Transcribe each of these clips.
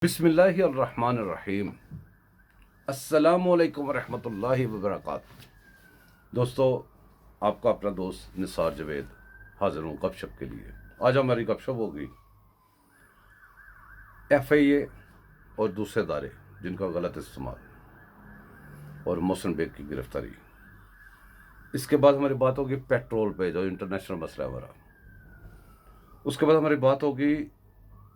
बिस्मिल्लाहिर्रहमानिर्रहीम। अस्सलामुअलैकुम वरहमतुल्लाहि वबरकातुहू। दोस्तों, आपका अपना दोस्त निसार जवेद हाजिर हूँ गपशप के लिए। आज हमारी गपशप होगी FIA और दूसरे इदारे जिनका गलत इस्तेमाल और मोहसिन बेग की गिरफ्तारी। इसके बाद हमारी बात होगी पेट्रोल पे, जो इंटरनेशनल मसला है हमारा। उसके बाद हमारी बात होगी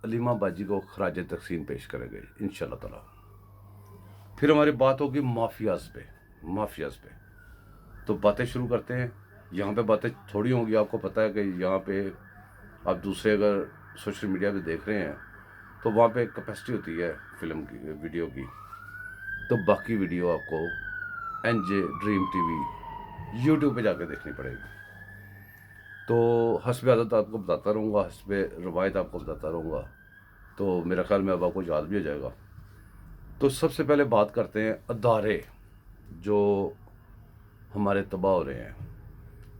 अलीमा बाजी को खराज तकसीम पेश करेंगे इंशाल्लाह ताला। फिर हमारी बात होगी माफियाज पे। तो बातें शुरू करते हैं। यहाँ पे बातें थोड़ी होंगी, आपको पता है कि यहाँ पे आप दूसरे अगर सोशल मीडिया पे देख रहे हैं तो वहाँ पे कैपेसिटी होती है फिल्म की, वीडियो की। तो बाकी वीडियो आपको NJ ड्रीम TV यूट्यूब पे जाके देखनी पड़ेगी। तो हस्ब आदत आपको बताता रहूँगा, हस्ब रवायत आपको बताता रहूँगा, तो मेरा ख्याल में अब आपको याद भी हो जाएगा। तो सबसे पहले बात करते हैं अदारे जो हमारे तबाह हो रहे हैं,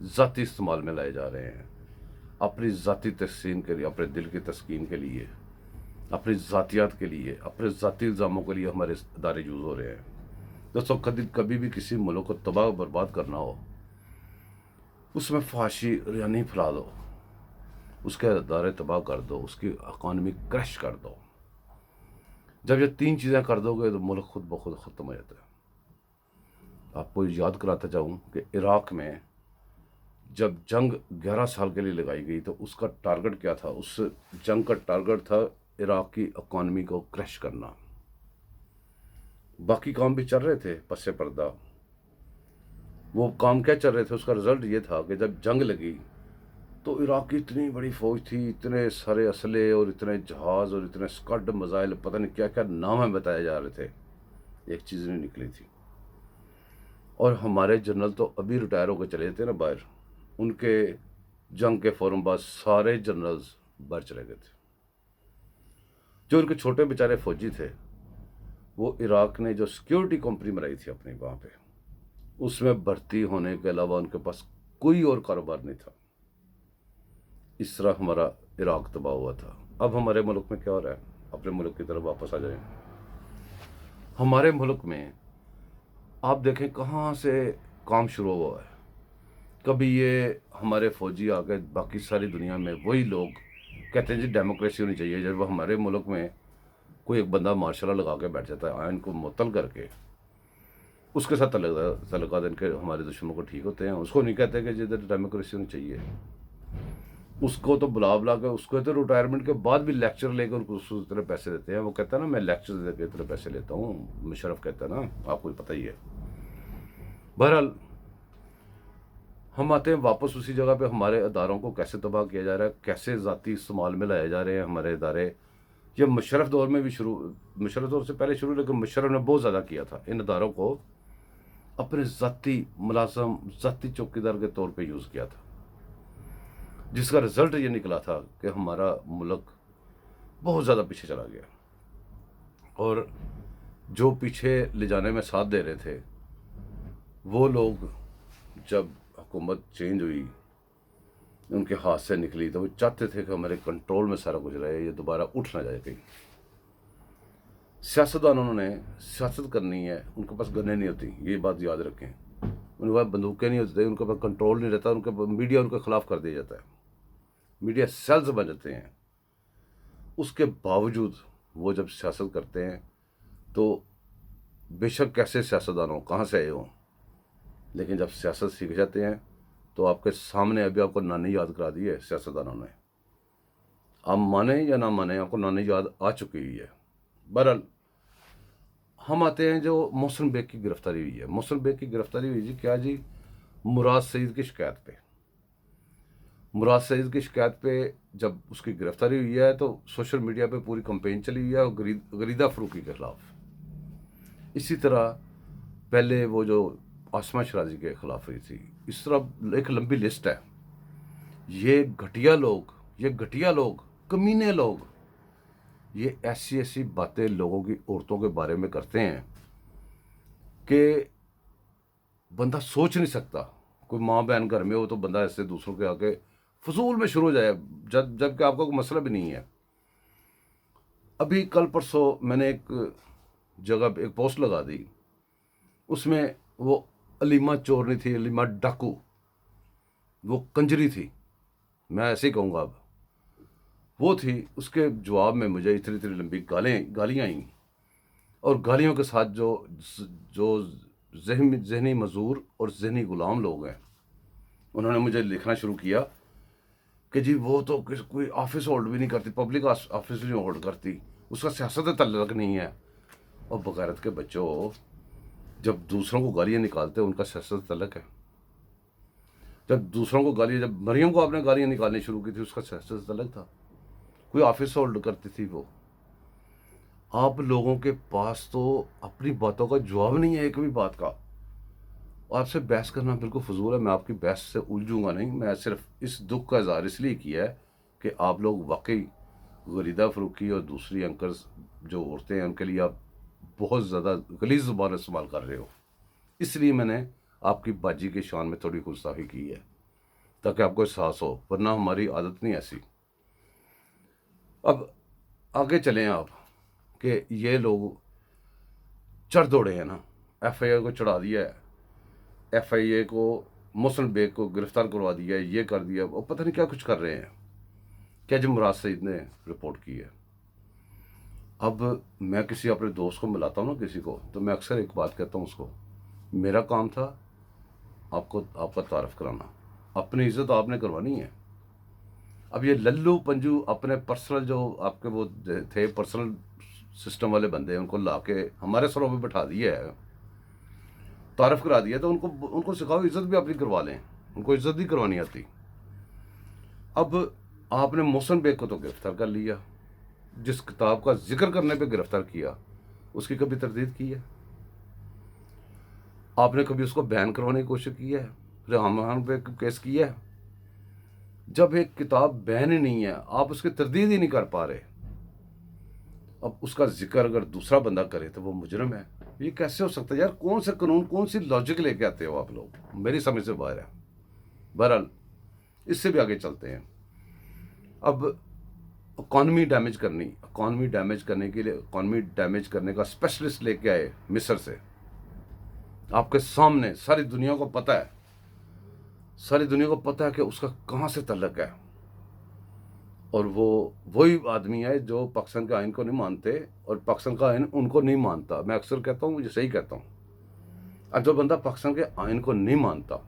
ज़ाती इस्तेमाल में लाए जा रहे हैं, अपनी ज़ाती तस्कीन के लिए, अपने दिल की तस्कीन के लिए, अपनी ज़ातियात के लिए, अपने ज़ाती इल्ज़ामों के लिए हमारे इदारे यूज़ हो रहे हैं। दोस्तों, कभी भी किसी मुल्क को तबाह बर्बाद करना हो, उसमें फाशी यानी फैला दो, उसके इदारे तबाह कर दो, उसकी इकॉनमी क्रश कर दो। जब ये तीन चीज़ें कर दोगे तो मुल्क खुद ब खुद ख़त्म हो जाता है। आपको याद कराता चाहूँ कि इराक़ में जब जंग 11 साल के लिए लगाई गई तो उसका टारगेट क्या था? उस जंग का टारगेट था इराक़ की इकॉनमी को क्रश करना। बाकी काम भी चल रहे थे पस्से पर्दा। वो काम क्या चल रहे थे, उसका रिजल्ट ये था कि जब जंग लगी तो इराक़ की इतनी बड़ी फ़ौज थी, इतने सारे असले और इतने जहाज़ और इतने स्कड मिसाइल, पता नहीं क्या क्या नाम है बताए जा रहे थे, एक चीज़ नहीं निकली थी। और हमारे जनरल तो अभी रिटायर होकर चले थे ना बाहर, उनके जंग के फ़ौरन बाद सारे जनरल्स बाहर चले गए थे। जो उनके छोटे बेचारे फौजी थे, वो इराक़ ने जो सिक्योरिटी कंपनी बनाई थी अपनी वहाँ पे, उसमें भर्ती होने के अलावा उनके पास कोई और कारोबार नहीं था। इस तरह हमारा इराक़ तबाह हुआ था। अब हमारे मुल्क में क्या हो रहा है? अपने मुल्क की तरफ वापस आ जाएं। हमारे मुल्क में आप देखें कहाँ से काम शुरू हुआ है। कभी ये हमारे फौजी आ गए, बाकी सारी दुनिया में वही लोग कहते हैं जी डेमोक्रेसी होनी चाहिए। जब हमारे मुल्क में कोई एक बंदा मार्शल लॉ लगा के बैठ जाता है, आयन को मुअत्तल करके, उसके साथ तल्लुकात इनके हमारे दुश्मनों को ठीक होते हैं। उसको नहीं कहते कि जिधर डेमोक्रेसी होनी चाहिए। उसको तो बुला के, उसको तो रिटायरमेंट के बाद भी लेक्चर लेकर उसको इतने पैसे देते हैं। वो कहता है ना, मैं लेक्चर दे के इतने पैसे लेता हूँ, मुशर्रफ कहता है ना, आपको पता ही है। बहरहाल हम आते हैं वापस उसी जगह पे। हमारे अदारों को कैसे तबाह किया जा रहा है, कैसे ज़ाती इस्तेमाल में लाए जा रहे हैं हमारे इदारे। ये मुशर्रफ दौर में भी शुरू, मुशर्रफ दौर से पहले शुरू, लेकिन मुशर्रफ ने बहुत ज़्यादा किया था। इन अदारों को अपने ज़ाती मुलाज़म, ज़ाती चौकीदार के तौर पे यूज़ किया था, जिसका रिज़ल्ट ये निकला था कि हमारा मुल्क बहुत ज़्यादा पीछे चला गया। और जो पीछे ले जाने में साथ दे रहे थे, वो लोग जब हुकूमत चेंज हुई, उनके हाथ से निकली, तो वो चाहते थे कि हमारे कंट्रोल में सारा कुछ रहे, ये दोबारा उठ ना जाए कहीं। सियासतदानों ने सियासत करनी है, उनके पास गन्ने नहीं होती, ये बात याद रखें। उनके पास बंदूकें नहीं होती, उनके पास कंट्रोल नहीं रहता, उनके मीडिया उनके खिलाफ कर दिया जाता है, मीडिया सेल्स बन जाते हैं। उसके बावजूद वो जब सियासत करते हैं तो बेशक कैसे सियासतदान हो, कहाँ से आए हों, लेकिन जब सियासत सीख जाते हैं तो आपके सामने अभी आपको नानी याद करा दी है सियासतदानों ने। आप माने या ना माने, आपको नानी याद आ चुकी हुई है। बहरहाल हम आते हैं जो मोहसिन बेग की गिरफ्तारी हुई है। मोहसिन बेग की गिरफ्तारी हुई जी क्या जी? मुराद सईद की शिकायत पे। मुराद सईद की शिकायत पे जब उसकी गिरफ्तारी हुई है तो सोशल मीडिया पे पूरी कंपेन चली हुई है और गरीदा फरूकी के खिलाफ। इसी तरह पहले वो जो आसमा शराजी के खिलाफ हुई थी। इस तरह एक लंबी लिस्ट है। ये घटिया लोग, कमीने लोग, ये ऐसी ऐसी बातें लोगों की, औरतों के बारे में करते हैं कि बंदा सोच नहीं सकता। कोई माँ बहन घर में हो तो बंदा ऐसे दूसरों के आके फजूल में शुरू हो जाए, जबकि आपका कोई मसला भी नहीं है। अभी कल परसों मैंने एक जगह एक पोस्ट लगा दी, उसमें वो अलीमा चोर नहीं थी, अलीमा डाकू, वो कंजरी थी, मैं ऐसे ही कहूँगा अब, वो थी। उसके जवाब में मुझे इतनी इतनी लंबी गालियाँ आई, और गालियों के साथ जो जहनी मजदूर और जहनी गुलाम लोग हैं, उन्होंने मुझे लिखना शुरू किया कि जी वो तो कोई ऑफिस होल्ड भी नहीं करती, पब्लिक ऑफिस नहीं होल्ड करती, उसका सियासत से तल्लक नहीं है। और बगैरत के बच्चों, जब दूसरों को गालियाँ निकालते हैं उनका सियासत से तल्लक है। जब मरियम को आपने गालियाँ निकालनी शुरू की थी, उसका सियासत से तल्लक था, कोई ऑफिस होल्ड करती थी वो। आप लोगों के पास तो अपनी बातों का जवाब नहीं है, एक भी बात का। आपसे बहस करना बिल्कुल फजूल है, मैं आपकी बहस से उलझूंगा नहीं। मैं सिर्फ इस दुख का इजहार इसलिए किया है कि आप लोग वाकई गरीदा फरूकी और दूसरी एंकर्स जो औरतें हैं उनके लिए आप बहुत ज़्यादा गलीज़ ज़ुबान इस्तेमाल कर रहे हो, इसलिए मैंने आपकी बाजी की शान में थोड़ी गुस्ताखी की है, ताकि आपको एहसास हो, वरना हमारी आदत नहीं ऐसी। अब आगे चलें आप, कि ये लोग चढ़ दौड़े हैं ना, FIA को चढ़ा दिया है, FIA को मोहसिन बेग को गिरफ्तार करवा दिया है, ये कर दिया, वो पता नहीं क्या कुछ कर रहे हैं। क्या जब मुराद सईद ने रिपोर्ट की है। अब मैं किसी अपने दोस्त को मिलाता हूँ ना किसी को, तो मैं अक्सर एक बात कहता हूँ उसको, मेरा काम था आपको आपका तारफ़ कराना, अपनी इज़्ज़त आपने करवानी है। अब ये लल्लू पंजू अपने पर्सनल जो आपके वो थे पर्सनल सिस्टम वाले बंदे, उनको ला के हमारे सरों में बैठा दिया है, तारफ़ करा दिया, तो उनको सिखाओ, इज़्ज़त भी अपनी करवा लें, उनको इज़्ज़त नहीं करवानी आती। अब आपने मोहसिन बेग को तो गिरफ्तार कर लिया, जिस किताब का जिक्र करने पे गिरफ्तार किया उसकी कभी तरदीद की है? आपने कभी उसको बैन करवाने की कोशिश की है? रहमान पे केस किया है? जब एक किताब बैन ही नहीं है, आप उसकी तरदीद ही नहीं कर पा रहे, अब उसका जिक्र अगर दूसरा बंदा करे तो वो मुजरिम है। ये कैसे हो सकता है यार? कौन से कानून, कौन सी लॉजिक लेके आते हो आप लोग? मेरी समझ से बाहर है। बहरहाल इससे भी आगे चलते हैं। अब इकॉनमी डैमेज करने के लिए इकॉनमी डैमेज करने का स्पेशलिस्ट लेके आए मिस्र से, आपके सामने सारी दुनिया को पता है, सारी दुनिया को पता है कि उसका कहाँ से तल्लक है। और वो वही आदमी है जो पाकिस्तान के आइन को नहीं मानते और पाकिस्तान का आइन उनको नहीं मानता। मैं अक्सर कहता हूँ, मुझे सही कहता हूँ। अब जो बंदा पाकिस्तान के आइन को नहीं मानता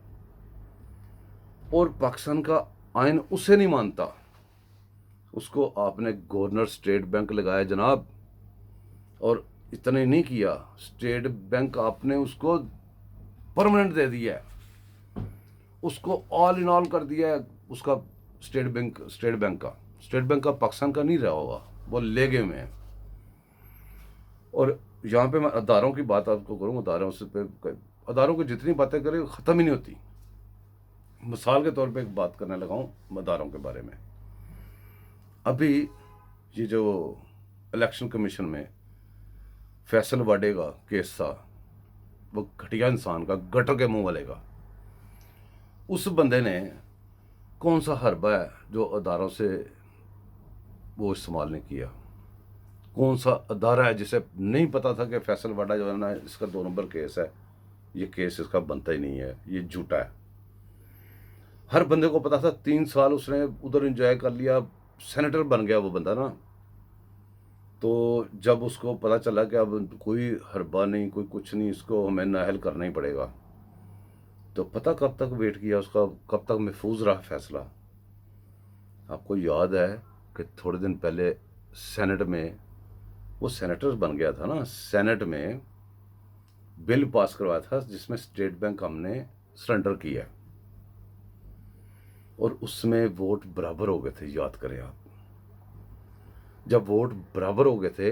और पाकिस्तान का आइन उसे नहीं मानता, उसको आपने गवर्नर स्टेट बैंक लगाया जनाब, और इतने नहीं किया, स्टेट बैंक आपने उसको परमानेंट दे दिया है, उसको ऑल इन ऑल कर दिया है। उसका स्टेट बैंक का पाकिस्तान का नहीं रहा होगा, वो ले गए में है। और यहाँ पे मैं अदारों की बात आपको करूँ, अदारों की जितनी बातें करें ख़त्म ही नहीं होती। मिसाल के तौर पे एक बात करने लगा हूँ अदारों के बारे में। अभी ये जो इलेक्शन कमीशन में फैसल वाडे का केस था, वो घटिया इंसान का, गटर के मुंह वाले का, उस बंदे ने कौन सा हरबा है जो अदारों से वो इस्तेमाल नहीं किया? कौन सा अदारा है जिसे नहीं पता था कि फैसल वाडा जो है ना, इसका 2 नंबर केस है, ये केस इसका बनता ही नहीं है, ये झूठा है। हर बंदे को पता था। 3 साल उसने उधर एंजॉय कर लिया, सेनेटर बन गया वो बंदा ना। तो जब उसको पता चला कि अब कोई हरबा नहीं, कोई कुछ नहीं, इसको हमें नाअहल करना ही पड़ेगा, तो पता कब तक वेट किया उसका, कब तक महफूज रहा फैसला। आपको याद है कि थोड़े दिन पहले सेनेट में वो सेनेटर बन गया था ना, सेनेट में बिल पास करवाया था जिसमें स्टेट बैंक हमने सरेंडर किया, और उसमें वोट बराबर हो गए थे। याद करें आप, जब वोट बराबर हो गए थे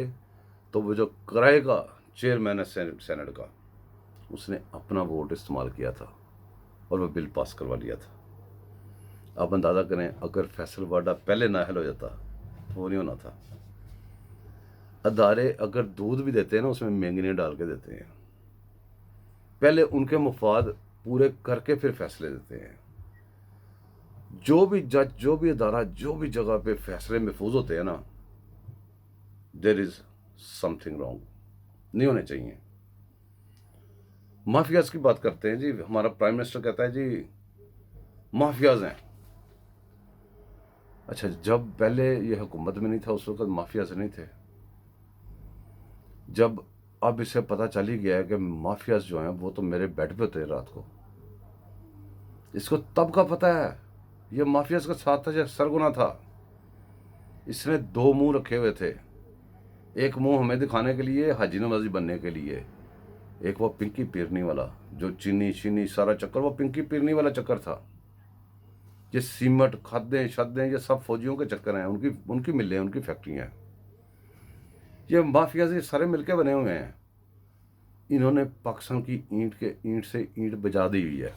तो वो जो कराएगा चेयरमैन है सेनेट का, उसने अपना वोट इस्तेमाल किया था और वो बिल पास करवा लिया था। आप अंदाज़ा करें, अगर फैसल वाडा पहले नाअहल हो जाता तो वो नहीं होना था। अदारे अगर दूध भी देते हैं ना, उसमें मैंगनी डाल के देते हैं, पहले उनके मुफाद पूरे करके फिर फैसले देते हैं। जो भी जज, जो भी अदारा, जो भी जगह पे फैसले महफूज होते हैं ना, देयर इज समथिंग रॉन्ग, नहीं होने चाहिए। माफियाज की बात करते हैं जी, हमारा प्राइम मिनिस्टर कहता है जी माफियाज हैं। अच्छा, जब पहले ये हुकूमत में नहीं था उस वक्त माफियाज नहीं थे। जब अब इसे पता चल ही गया है कि माफियाज जो हैं वो तो मेरे बेड पे होते हैं रात को, इसको तब का पता है ये माफियाज का साथ था जो सरगुना था। इसने दो मुंह रखे हुए थे, एक मुंह हमें दिखाने के लिए, हाजी नवाजी बनने के लिए, एक वो पिंकी पीरनी वाला जो चीनी शीनी सारा चक्कर, वो पिंकी पीरनी वाला चक्कर था। ये सीमेंट खादें शादें ये सब फौजियों के चक्कर हैं, उनकी उनकी मिलें, उनकी फैक्ट्रियां हैं। ये माफिया से सारे मिलके बने हुए हैं। इन्होंने पाकिस्तान की ईंट से ईंट बजा दी हुई है।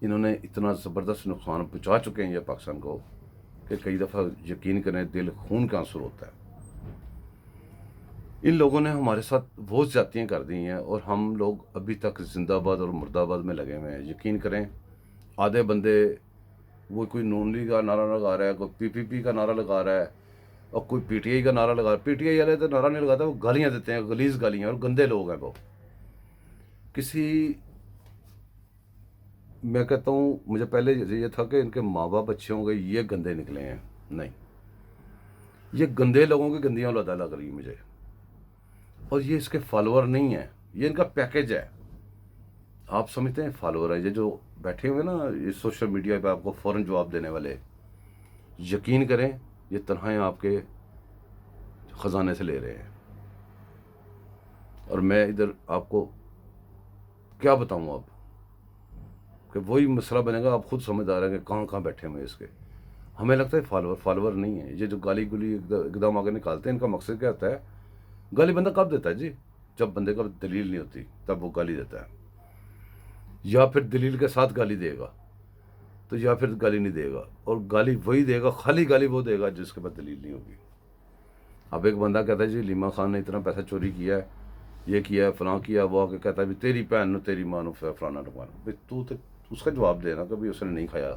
इन्होंने इतना ज़बरदस्त नुकसान पहुंचा चुके हैं ये पाकिस्तान को कि कई दफ़ा यकीन करें दिल खून का आंसू होता है। इन लोगों ने हमारे साथ बहुत ज़्यादतियाँ कर दी हैं और हम लोग अभी तक जिंदाबाद और मुर्दाबाद में लगे हुए हैं। यकीन करें, आधे बंदे वो कोई नून लीग का नारा लगा रहा है, कोई पीपीपी का नारा लगा रहा है और कोई पीटीआई का नारा लगा रहा है। पीटीआई वाले तो नारा नहीं लगाता, वो गालियाँ देते हैं, गलीज गालियाँ, और गंदे लोग हैं वो। किसी, मैं कहता हूँ मुझे पहले ये था कि इनके माँ बाप अच्छे होंगे, ये गंदे निकले हैं। नहीं, ये गंदे लोगों की गंदियाँ औलादा लग रही है मुझे। और ये इसके फॉलोअर नहीं है, ये इनका पैकेज है। आप समझते हैं फॉलोअर है ये जो बैठे हुए ना इस सोशल मीडिया पे आपको फ़ौरन जवाब देने वाले। यकीन करें ये तनख्वाहें आपके ख़जाने से ले रहे हैं। और मैं इधर आपको क्या बताऊँ अब कि वही मसला बनेगा, आप खुद समझदार हैं कि कहाँ कहाँ बैठे हुए इसके। हमें लगता है फॉलोअर नहीं है। ये जो गाली गुली एकदम आगे निकालते हैं, इनका मकसद क्या होता है? गाली बंदा कब देता है जी? जब बंदे का दलील नहीं होती तब वो गाली देता है, या फिर दलील के साथ गाली देगा तो, या फिर गाली नहीं देगा। और गाली वही देगा, खाली गाली वो देगा जिसके पास दलील नहीं होगी। अब एक बंदा कहता है जी लीमा खान ने इतना पैसा चोरी किया है, ये किया है, फलां किया, वो आके कहता है भी तेरी भैन नो तेरी माँ नो फलाना टमाना। भाई तू तो उसका जवाब देना कि भाई उसने नहीं खाया,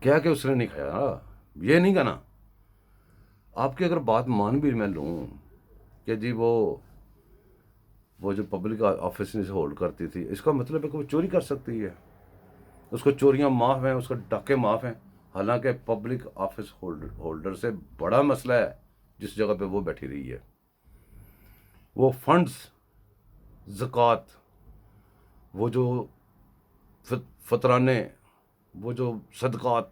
क्या कि उसने नहीं खाया, ये नहीं कहना। आपकी अगर बात मान भी मैं लूँ कि जी वो जो पब्लिक ऑफिस से होल्ड करती थी, इसका मतलब है कि वो चोरी कर सकती है, उसको चोरियां माफ़ हैं, उसको डाके माफ़ हैं। हालांकि पब्लिक ऑफिस होल्डर से बड़ा मसला है जिस जगह पे वो बैठी रही है। वो फंड्स, ज़कात, वो जो फतराने, वो जो सदकात,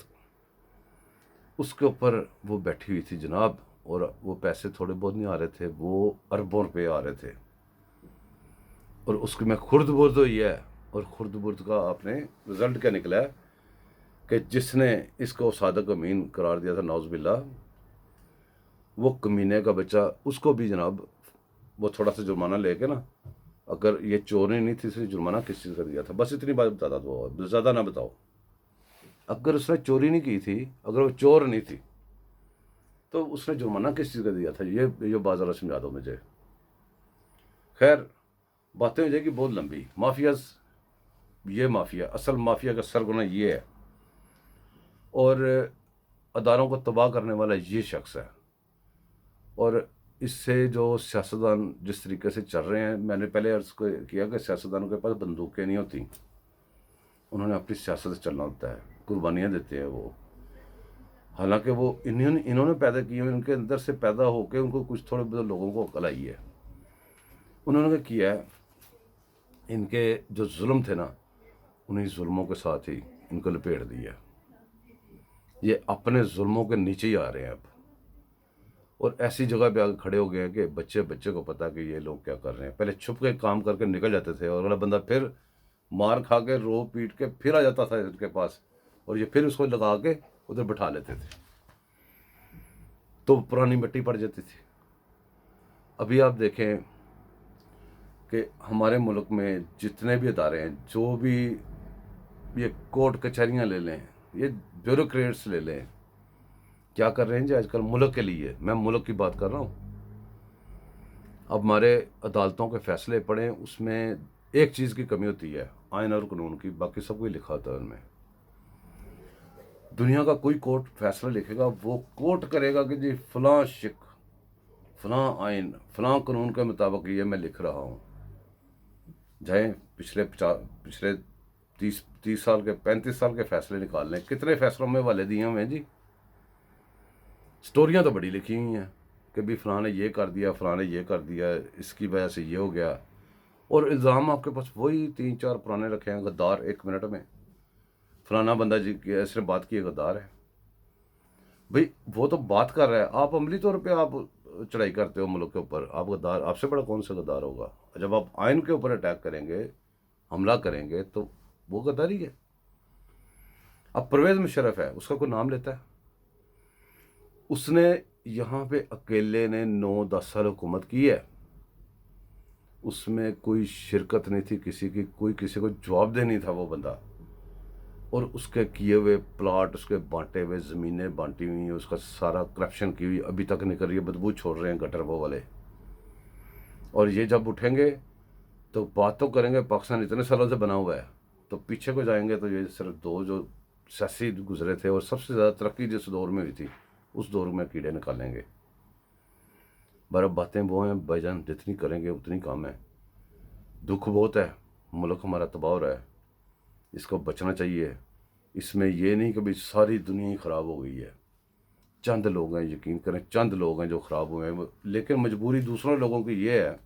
उसके ऊपर वो बैठी हुई थी जनाब। और वो पैसे थोड़े बहुत नहीं आ रहे थे, वो अरबों रुपये आ रहे थे। और उसकी में खुर्द बुर्द हुई है। और खुर्द बुर्द का आपने रिजल्ट क्या निकला है कि जिसने इसको सादक अमीन करार दिया था नौज़बिल्ला, वो कमीने का बच्चा, उसको भी जनाब वो थोड़ा सा जुर्माना लेके ना, अगर ये चोरी नहीं थी इसलिए जुर्माना किस चीज़ का दिया था, बस इतनी बात बताता तो, ज़्यादा ना बताओ। अगर उसने चोरी नहीं की थी, अगर वो चोर नहीं थी, तो उसने जुर्माना किस चीज़ का दिया था, ये बात ज़रा समझा दो मुझे। खैर, बातें हो जाएगी बहुत लंबी। माफियाज, ये माफिया, असल माफिया का सरगुना ये है और अदारों को तबाह करने वाला ये शख्स है। और इससे जो सियासतदान जिस तरीके से चल रहे हैं, मैंने पहले अर्ज किया कि सियासतदानों के पास बंदूकें नहीं होती, उन्होंने अपनी सियासत से चलना होता है, कुर्बानियाँ देते हैं वो। हालांकि वो इन्होंने पैदा किए, उनके अंदर से पैदा होकर उनको कुछ थोड़े बहुत लोगों को अकल आई है। उन्होंने क्या किया है, इनके जो जुल्म थे ना, उन्हीं जुल्मों के साथ ही इनको लपेट दिया। ये अपने जुल्मों के नीचे ही आ रहे हैं अब, और ऐसी जगह पे आके खड़े हो गए हैं कि बच्चे को पता कि ये लोग क्या कर रहे हैं। पहले छुप के काम करके निकल जाते थे और अगला बंदा फिर मार खा के रो पीट के फिर आ जाता था इनके पास, और ये फिर उसको लगा के उधर बिठा लेते थे, तो पुरानी मिट्टी पड़ जाती थी। अभी आप देखें कि हमारे मुल्क में जितने भी अदारे हैं, जो भी ये कोर्ट कचहरियाँ ले लें, ये ब्यूरोक्रेट्स ले लें, क्या कर रहे हैं जी आजकल मुल्क के लिए। मैं मुल्क की बात कर रहा हूँ। अब हमारे अदालतों के फैसले पढ़ें, उसमें एक चीज़ की कमी होती है, आइन और कानून की, बाकी सब कुछ लिखा होता है उनमें। दुनिया का कोई कोर्ट फैसला लिखेगा, वो कोर्ट करेगा कि जी फलां शिक, फलां आइन, फलां कानून के मुताबिक ये मैं लिख रहा हूँ। चाहे पिछले 30 साल के 35 साल के फैसले निकाल लें, कितने फैसलों में वाले दिए हुए हैं जी। स्टोरियाँ तो बड़ी लिखी हुई हैं कि भी फलां ने ये कर दिया, फलां ने ये कर दिया, इसकी वजह से ये हो गया। और इल्ज़ाम आपके पास वही 3-4 पुराने रखे हैं। गद्दार 1 मिनट में फलाना बंदा जी ऐसे बात की, गद्दार है भाई। वो तो बात कर रहा है, आप अमली तौर पे आप चढ़ाई करते हो मुल्क के ऊपर, आप गद्दार, आपसे बड़ा कौन सा गद्दार होगा। जब आप आइन के ऊपर अटैक करेंगे, हमला करेंगे, तो वो गद्दारी है। अब परवेज़ मुशर्रफ है, उसका कोई नाम लेता है? उसने यहाँ पे अकेले ने 9-10 साल हुकूमत की है, उसमें कोई शिरकत नहीं थी किसी की, कोई किसी को जवाबदेह नहीं था वो बंदा। और उसके किए हुए प्लाट, उसके बांटे हुए ज़मीनें बांटी हुई हैं, उसका सारा करप्शन की हुई अभी तक निकल रही है, बदबू छोड़ रहे हैं गटर वो वाले। और ये जब उठेंगे तो बात तो करेंगे, पाकिस्तान इतने सालों से बना हुआ है, तो पीछे को जाएंगे तो ये सिर्फ 2 जो सियासी गुजरे थे, और सबसे ज़्यादा तरक्की जिस दौर में हुई थी, उस दौर में कीड़े निकालेंगे। बर्फ बातें वो हैं भाईजान, जितनी करेंगे उतनी कम है। दुख बहुत है, मुल्क हमारा तबाह हो रहा है, इसको बचना चाहिए। इसमें ये नहीं कि भाई सारी दुनिया ही ख़राब हो गई है। चंद लोग हैं, यकीन करें, चंद लोग हैं जो ख़राब हुए हैं। लेकिन मजबूरी दूसरों लोगों की ये है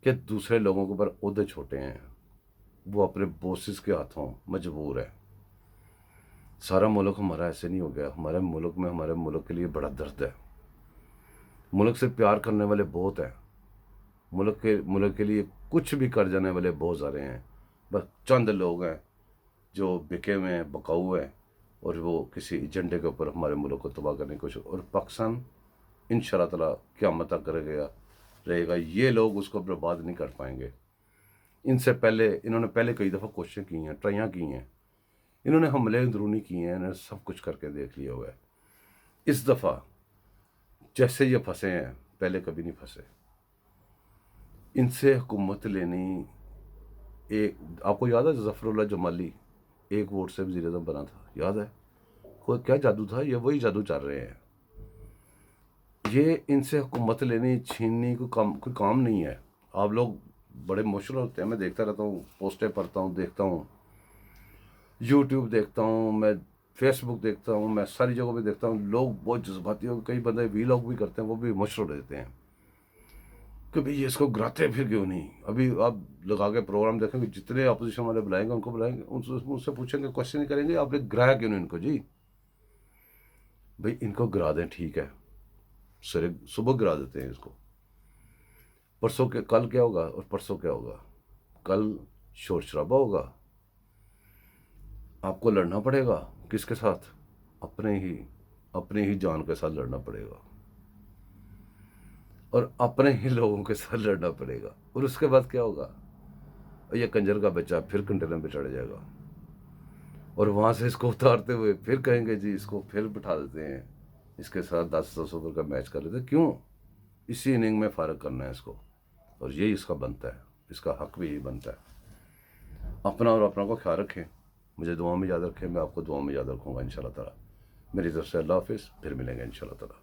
कि दूसरे लोगों के ऊपर ओहदे छोटे हैं, वो अपने बॉसेस के हाथों मजबूर है। सारा मुल्क हमारा ऐसे नहीं हो गया। हमारे मुल्क में, हमारे मुल्क के लिए बड़ा दर्द है। मुल्क से प्यार करने वाले बहुत हैं, मुल्क के लिए कुछ भी कर जाने वाले बहुत सारे हैं। बस चंद लोग हैं जो बिके हुए हैं, बकाऊ हैं, और वो किसी एजेंडे के ऊपर हमारे मुल्क को तबाह करने की कोशिश। और पाकिस्तान इंशाअल्लाह ताला क़यामत तक रहेगा, ये लोग उसको बर्बाद नहीं कर पाएंगे। इनसे पहले, इन्होंने पहले कई दफ़ा कोशिशें की हैं, ट्राइयाँ की हैं, इन्होंने हमले अंदरूनी किए हैं, इन्होंने सब कुछ करके देख लिया हुआ है। इस दफ़ा जैसे ये फंसे हैं, पहले कभी नहीं फंसे। इनसे हुकूमत लेनी, एक आपको याद है जफरुल्लाह जमाली 1 वोट से वज़ीर आज़म बना था, याद है? कोई क्या जादू था, ये वही जादू चल रहे हैं। ये इनसे हुकूमत लेनी, छीननी कोई काम नहीं है। आप लोग बड़े मुश्किल होते हैं, मैं देखता रहता हूँ, पोस्टें पढ़ता हूँ, देखता हूँ, यूट्यूब देखता हूँ, मैं फेसबुक देखता हूँ, मैं सारी जगहों पे देखता हूँ, लोग बहुत जज्बाती हो। कई बंदे वीलॉग भी करते हैं, वो भी मुश्किल देते हैं कि भाई ये इसको गिराते फिर क्यों नहीं। अभी आप लगा के प्रोग्राम देखेंगे, जितने अपोजिशन वाले बुलाएंगे उनको बुलाएंगे, उनसे पूछेंगे, क्वेश्चन ही करेंगे, आपने गिराया क्यों नहीं इनको जी। भाई इनको गिरा दें, ठीक है, सुबह गिरा देते हैं इसको। परसों के कल क्या होगा और परसों क्या होगा? कल शोर शराबा होगा, आपको लड़ना पड़ेगा। किसके साथ? अपने ही जान के साथ लड़ना पड़ेगा, और अपने ही लोगों के साथ लड़ना पड़ेगा। और उसके बाद क्या होगा? ये कंजर का बच्चा फिर कंटेनर पे चढ़ जाएगा, और वहाँ से इसको उतारते हुए फिर कहेंगे जी इसको फिर बिठा देते हैं, इसके साथ 10-10 ओवर का मैच कर लेते हैं। क्यों? इसी इनिंग में फारग करना है इसको, और यही इसका बनता है, इसका हक भी यही बनता है। अपना और अपना को ख्याल रखें, मुझे दुआ में याद रखें, मैं आपको दुआ में याद रखूँगा इंशाअल्लाह ताला। मेरी तरफ से अल्लाह हाफिज़, फिर मिलेंगे इंशाअल्लाह ताला।